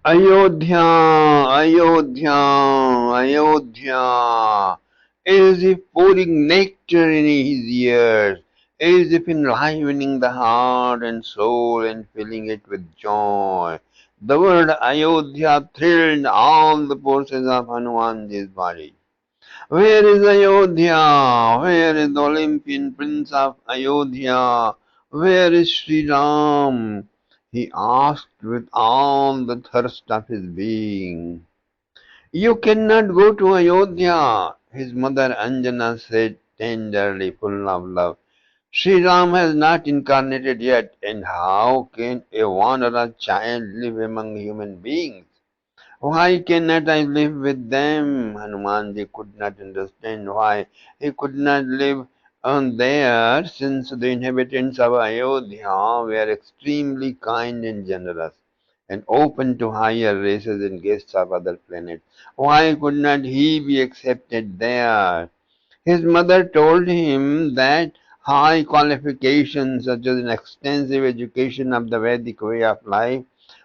Ayodhya, Ayodhya, Ayodhya, as if pouring nectar in his ears, as if enlivening the heart and soul and filling it with joy. The word Ayodhya thrilled all the pulses of Hanumanji's body. Where is Ayodhya? Where is the Olympian prince of Ayodhya? Where is Sri Ram? He asked with all the thirst of his being. You cannot go to Ayodhya, his mother Anjana said tenderly, full of love. Sri Ram has not incarnated yet, and how can a wanderer child live among human beings? Why cannot I live with them? Hanumanji could not understand why he could not live on there, since the inhabitants of Ayodhya were extremely kind and generous and open to higher races and guests of other planets. Why could not he be accepted there? His mother told him that high qualifications such as an extensive education of the Vedic way of life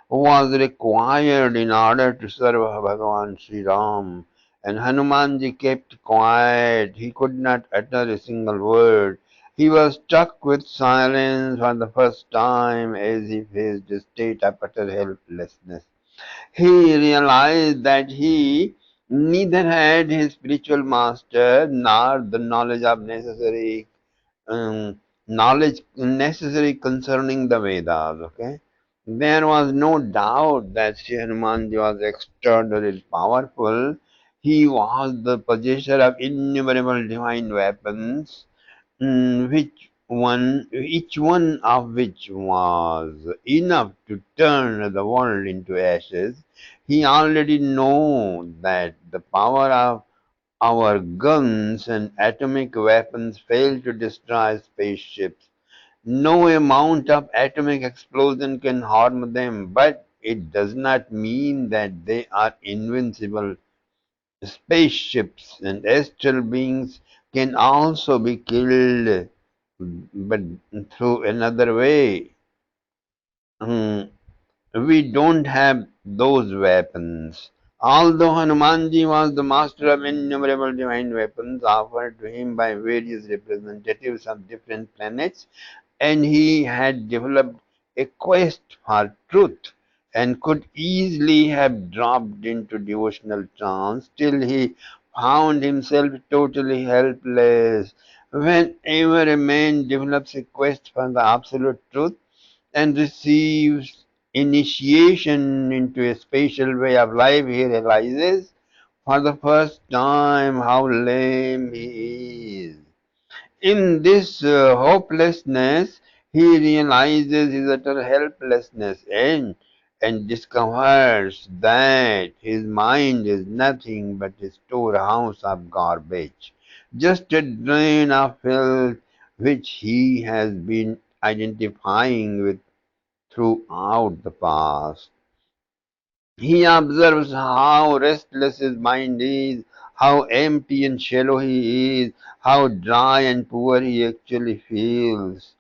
was required in order to serve Bhagavan Sri Ram. And Hanumanji kept quiet. He could not utter a single word. He was struck with silence for the first time as he faced a state of utter helplessness. He realized that he neither had his spiritual master nor the knowledge necessary concerning the Vedas. Okay, there was no doubt that Sri Hanumanji was extraordinarily powerful. He was the possessor of innumerable divine weapons, each one of which was enough to turn the world into ashes. He already knew that the power of our guns and atomic weapons fail to destroy spaceships. No amount of atomic explosion can harm them, but it does not mean that they are invincible. Spaceships and astral beings can also be killed, but through another way. Hmm, we don't have those weapons. Although Hanumanji was the master of innumerable divine weapons offered to him by various representatives of different planets, and he had developed a quest for truth and could easily have dropped into devotional trance, still he found himself totally helpless. Whenever a man develops a quest for the absolute truth, and receives initiation into a special way of life, he realizes for the first time how lame he is. In this hopelessness, he realizes his utter helplessness and discovers that his mind is nothing but a storehouse of garbage, just a drain of filth which he has been identifying with throughout the past. He observes how restless his mind is, how empty and shallow he is, how dry and poor he actually feels.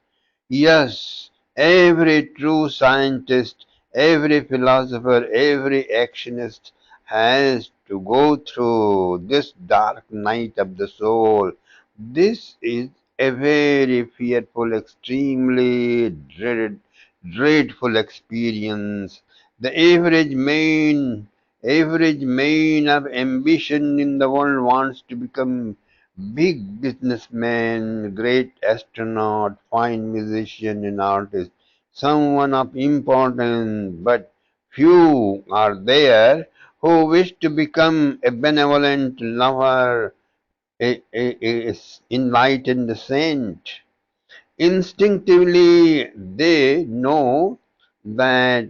Yes, every true scientist, every philosopher, every actionist has to go through this dark night of the soul. This is a very fearful, extremely dreadful experience. The average man of ambition in the world wants to become big businessman, great astronaut, fine musician and artist, someone of importance, but few are there who wish to become a benevolent lover, a enlightened saint. Instinctively, they know that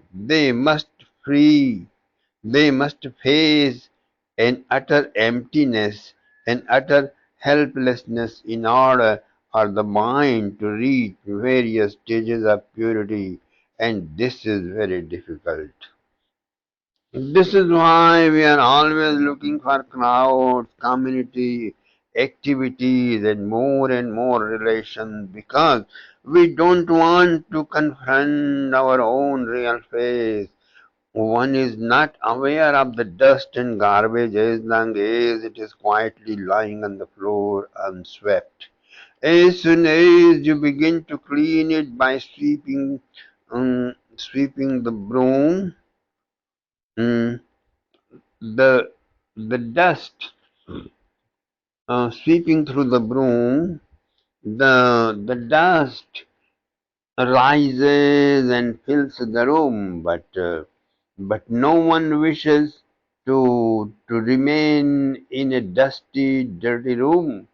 free, they must face an utter emptiness, an utter helplessness in order for the mind to reach various stages of purity, and this is very difficult. This is why we are always looking for crowds, community, activities, and more relations because we don't want to confront our own real face. One is not aware of the dust and garbage as long as it is quietly lying on the floor unswept. As soon as you begin to clean it by sweeping the broom, mm, the the dust sweeping through the broom, the dust rises and fills the room, but no one wishes to remain in a dusty, dirty room.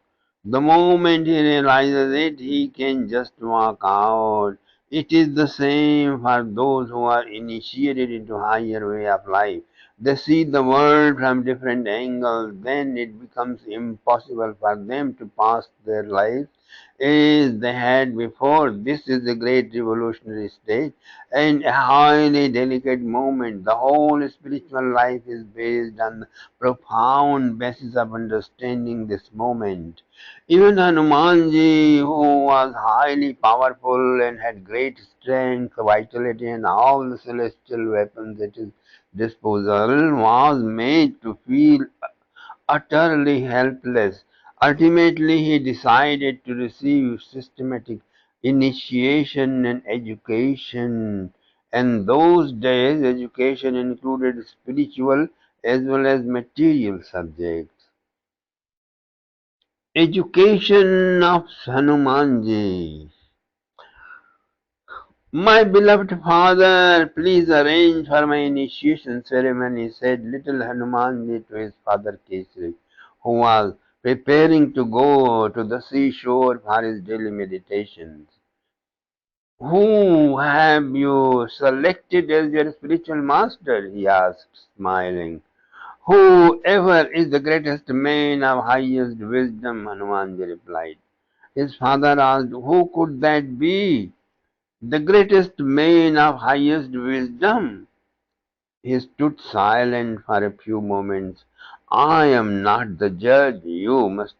The moment he realizes it, he can just walk out. It is the same for those who are initiated into higher way of life. They see the world from different angles, then it becomes impossible for them to pass their lives as they had before. This is a great revolutionary stage and a highly delicate moment. The whole spiritual life is based on the profound basis of understanding this moment. Even Hanumanji, who was highly powerful and had great strength, vitality, and all the celestial weapons at his disposal, was made to feel utterly helpless. Ultimately, he decided to receive systematic initiation and education. And those days, education included spiritual as well as material subjects. Education of Hanumanji. My beloved father, please arrange for my initiation ceremony, said little Hanumanji to his father Kesari, who was preparing to go to the seashore for his daily meditations. Who have you selected as your spiritual master? He asked, smiling. Whoever is the greatest man of highest wisdom, Hanumanji replied. His father asked, who could that be? The greatest man of highest wisdom. He stood silent for a few moments. I am not the judge. You must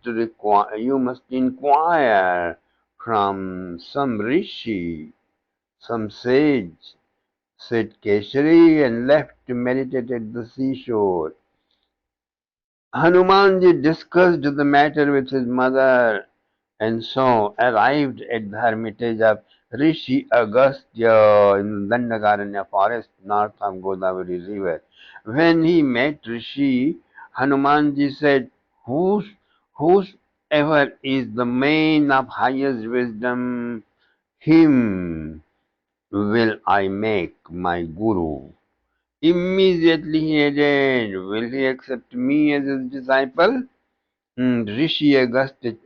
inquire from some rishi, some sage, said Keshari, and left to meditate at the seashore. Hanumanji discussed the matter with his mother and so arrived at the hermitage of Rishi Agastya in Dandakaranya forest north of Godavari river. When he met Rishi, Hanumanji said, Whos, Whosoever is the man of highest wisdom, him will I make my guru. Immediately he added, will he accept me as his disciple? Rishi Agastya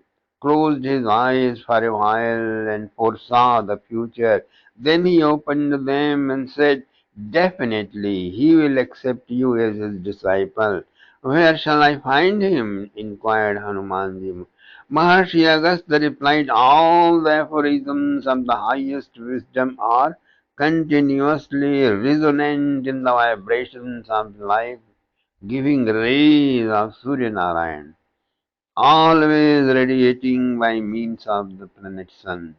closed his eyes for a while and foresaw the future. Then he opened them and said, definitely he will accept you as his disciple. Where shall I find him? Inquired Hanumanji. Maharshi Agastya replied, all the aphorisms of the highest wisdom are continuously resonant in the vibrations of life, giving rays of Surya Narayan, always radiating by means of the planet sun.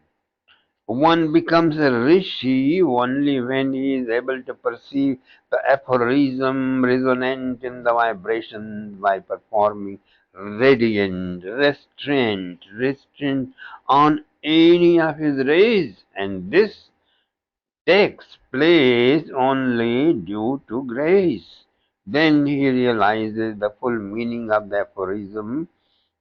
One becomes a rishi only when he is able to perceive the aphorism resonant in the vibrations by performing restraint on any of his rays, and this takes place only due to grace. Then he realizes the full meaning of the aphorism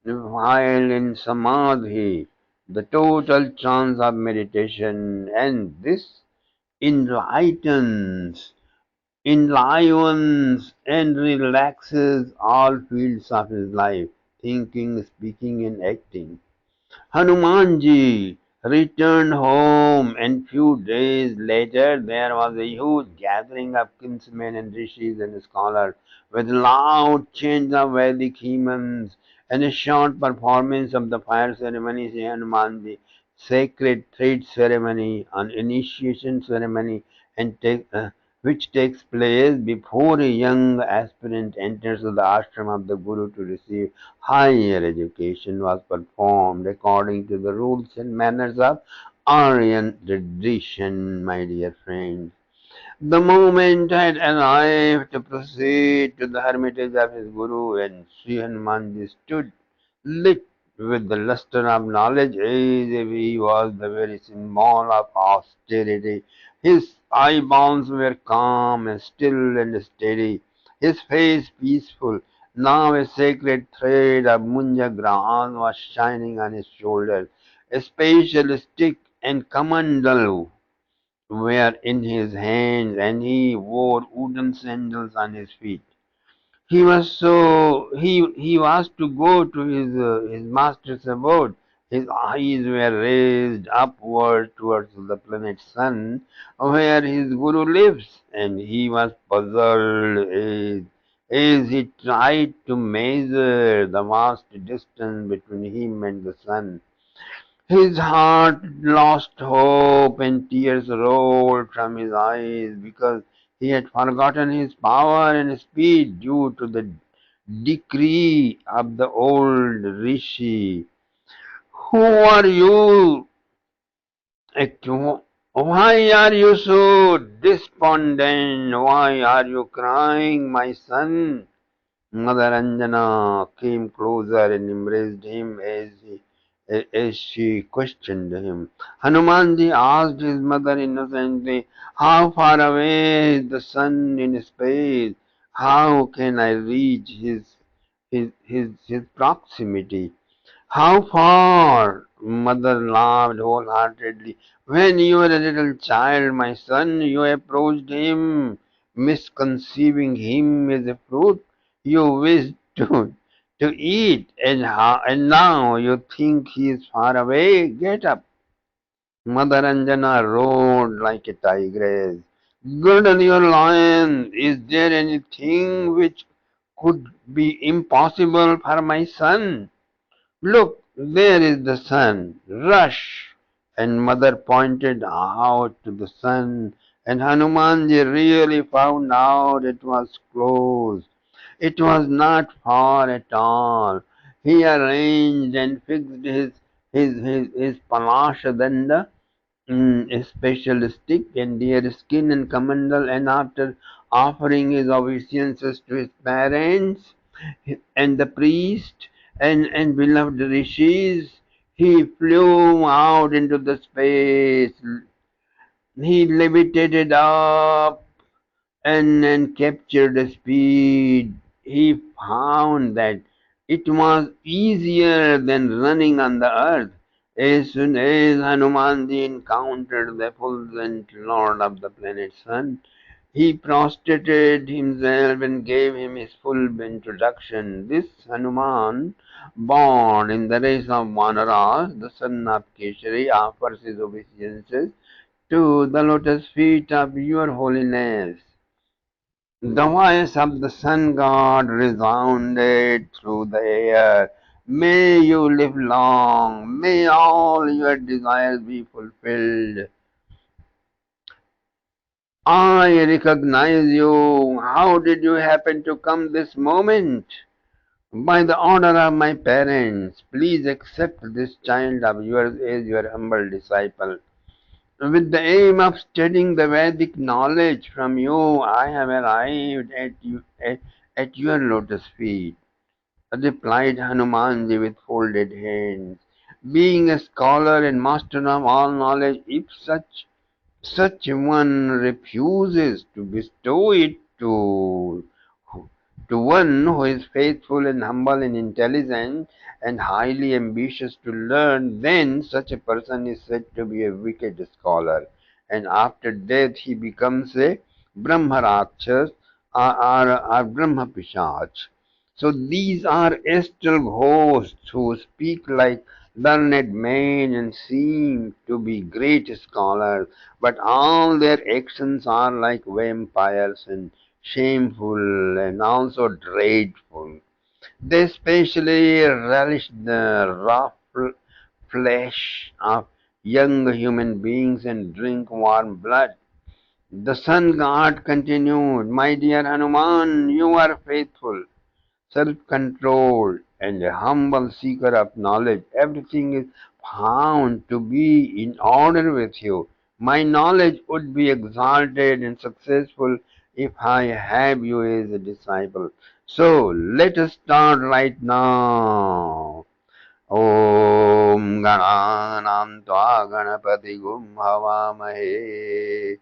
while in samadhi, the total trance of meditation, and this enlightens, enlivens, and relaxes all fields of his life, thinking, speaking, and acting. Hanumanji returned home, and few days later there was a huge gathering of kinsmen and rishis and scholars, with loud chants of Vedic hymns and a short performance of the fire ceremony. Hanumanji sacred thread ceremony, an initiation ceremony, which takes place before a young aspirant enters the ashram of the Guru to receive higher education, was performed according to the rules and manners of Aryan tradition, my dear friends. The moment had arrived to proceed to the hermitage of his guru, and Sri Hanumanji stood lit with the luster of knowledge, as if he was the very symbol of austerity. His eyeballs were calm and still and steady, his face peaceful. Now a sacred thread of munja grass was shining on his shoulder. A special stick and kamandalu were in his hands, and he wore wooden sandals on his feet. He was to go to his master's abode. His eyes were raised upward towards the planet Sun, where his guru lives, and he was puzzled as he tried to measure the vast distance between him and the sun. His heart lost hope and tears rolled from his eyes because he had forgotten his power and speed due to the decree of the old rishi. Who are you? Why are you so despondent? Why are you crying, my son? Mother Anjana came closer and embraced him as she questioned him. Hanumanji asked his mother innocently, how far away is the sun in space? How can I reach his proximity? How far? Mother laughed wholeheartedly. When you were a little child, my son, you approached him, misconceiving him as a fruit you wished to eat, and now you think he is far away. Get up. Mother Anjana roared like a tigress. Girdle your loins. Is there anything which could be impossible for my son? Look, there is the sun. Rush! And mother pointed out to the sun, and Hanumanji really found out it was close. It was not far at all. He arranged and fixed his palashadanda, a special stick and deer skin and kamandal, and after offering his obeisances to his parents and the priest and beloved rishis, he flew out into the space. He levitated up and captured the speed. He found that it was easier than running on the earth. As soon as Hanumanji encountered the fulgent lord of the planet Sun, he prostrated himself and gave him his full introduction. This Hanuman, born in the race of Vanaras, the son of Keshari, offers his obeisances to the lotus feet of your holiness. The voice of the sun god resounded through the air. May you live long. May all your desires be fulfilled. I recognize you. How did you happen to come this moment? By the order of my parents, please accept this child of yours as your humble disciple. With the aim of studying the Vedic knowledge from you, I have arrived at your lotus feet, replied Hanumanji with folded hands. Being a scholar and master of all knowledge, if such one refuses to bestow it to one who is faithful and humble and intelligent and highly ambitious to learn, then such a person is said to be a wicked scholar. And after death he becomes a Brahmarakshas or Brahma Pishach. So these are astral ghosts who speak like learned men and seem to be great scholars, but all their actions are like vampires and shameful and also dreadful. They especially relish the raw flesh of young human beings and drink warm blood. The sun god continued, my dear Hanuman, you are faithful, self-controlled, and a humble seeker of knowledge. Everything is found to be in order with you. My knowledge would be exalted and successful if I have you as a disciple. So let us start right now. Om Gananam Tva Ganapati Gum Havamahe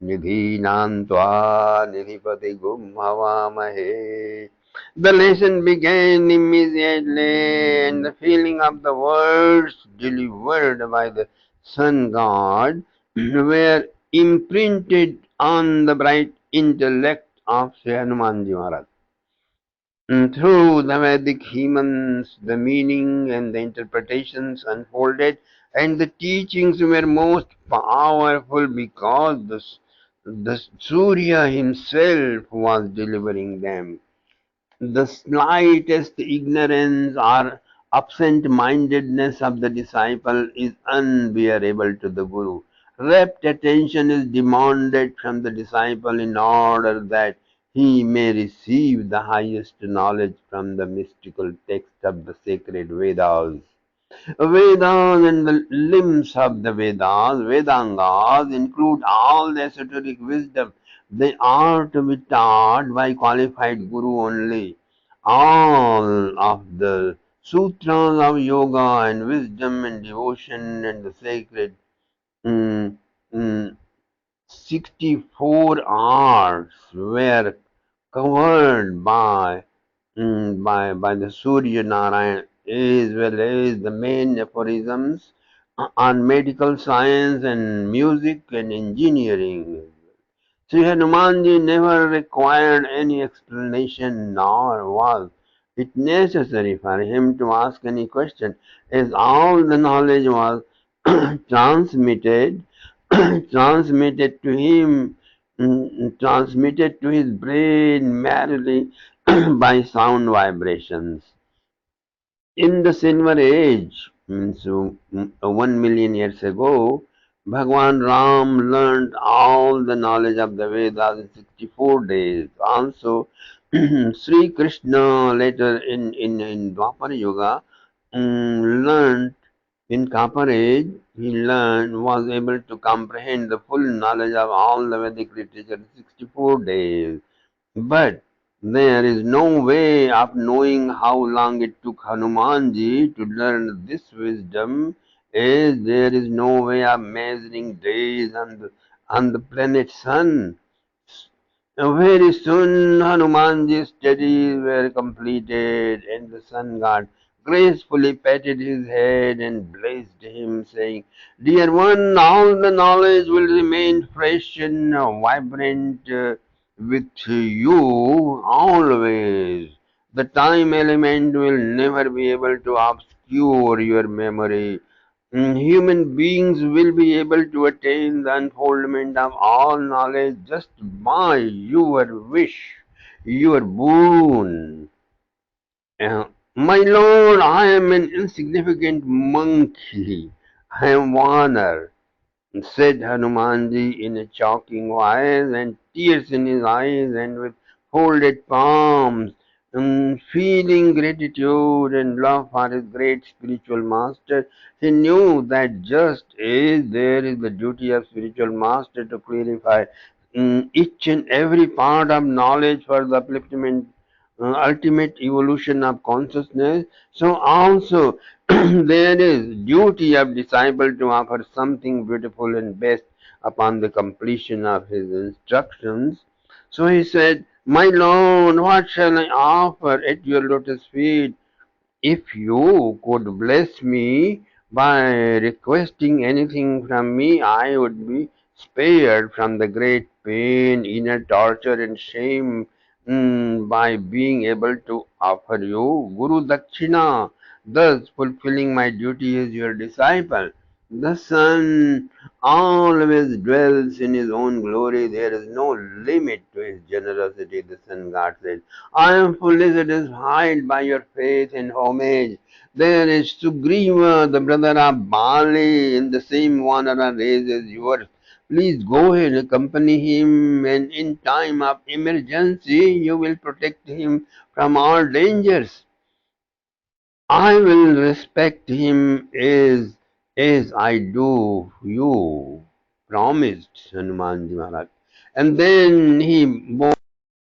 Nidhinantva Nidhipati Havamahe. The lesson began immediately, and the feeling of the words delivered by the sun god were imprinted on the bright intellect of Sri Hanumanji Maharaj. Through the Vedic hymns, the meaning and the interpretations unfolded, and the teachings were most powerful because the Surya himself was delivering them. The slightest ignorance or absent-mindedness of the disciple is unbearable to the Guru. Rapt attention is demanded from the disciple in order that he may receive the highest knowledge from the mystical text of the sacred Vedas. Vedas and the limbs of the Vedas, Vedangas, include all the esoteric wisdom. They are to be taught by qualified Guru only. All of the sutras of yoga and wisdom and devotion and the sacred mm, mm, 64 arts were covered by the Surya Narayan as well as the main aphorisms on medical science and music and engineering. Sri Hanumanji never required any explanation, nor was it necessary for him to ask any question, as all the knowledge was transmitted, transmitted to him, transmitted to his brain merely by sound vibrations. In the Silver Age, means 1 million years ago, Bhagwan Ram learned all the knowledge of the Vedas in 64 days. Also, Sri Krishna later in Dwapar Yuga learned in Copper Age, was able to comprehend the full knowledge of all the Vedic literature in 64 days. But there is no way of knowing how long it took Hanumanji to learn this wisdom, as there is no way of measuring days on the planet Sun. Very soon Hanumanji's studies were completed, and the sun god gracefully patted his head and blessed him, saying, "Dear one, all the knowledge will remain fresh and vibrant with you always. The time element will never be able to obscure your memory. Human beings will be able to attain the unfoldment of all knowledge just by your wish, your boon. My lord, I am an insignificant monkey. I am Vanar, said Hanumanji in a choking voice and tears in his eyes and with folded palms, feeling gratitude and love for his great spiritual master. He knew that just as there is the duty of spiritual master to clarify each and every part of knowledge for the upliftment, ultimate evolution of consciousness, so also there is duty of disciple to offer something beautiful and best upon the completion of his instructions. So he said, "My Lord, what shall I offer at your lotus feet? If you could bless me by requesting anything from me, I would be spared from the great pain, inner torture, and shame by being able to offer you Guru Dakshina, thus fulfilling my duty as your disciple. The sun always dwells in his own glory. There is no limit to his generosity," the sun god said. "I am fully satisfied by your faith and homage. There is Sugriva, the brother of Bali, in the same Vanara race as yours. Please go and accompany him, and in time of emergency, you will protect him from all dangers. I will respect him as I do you." promised Hanumanji Maharaj. And then he bore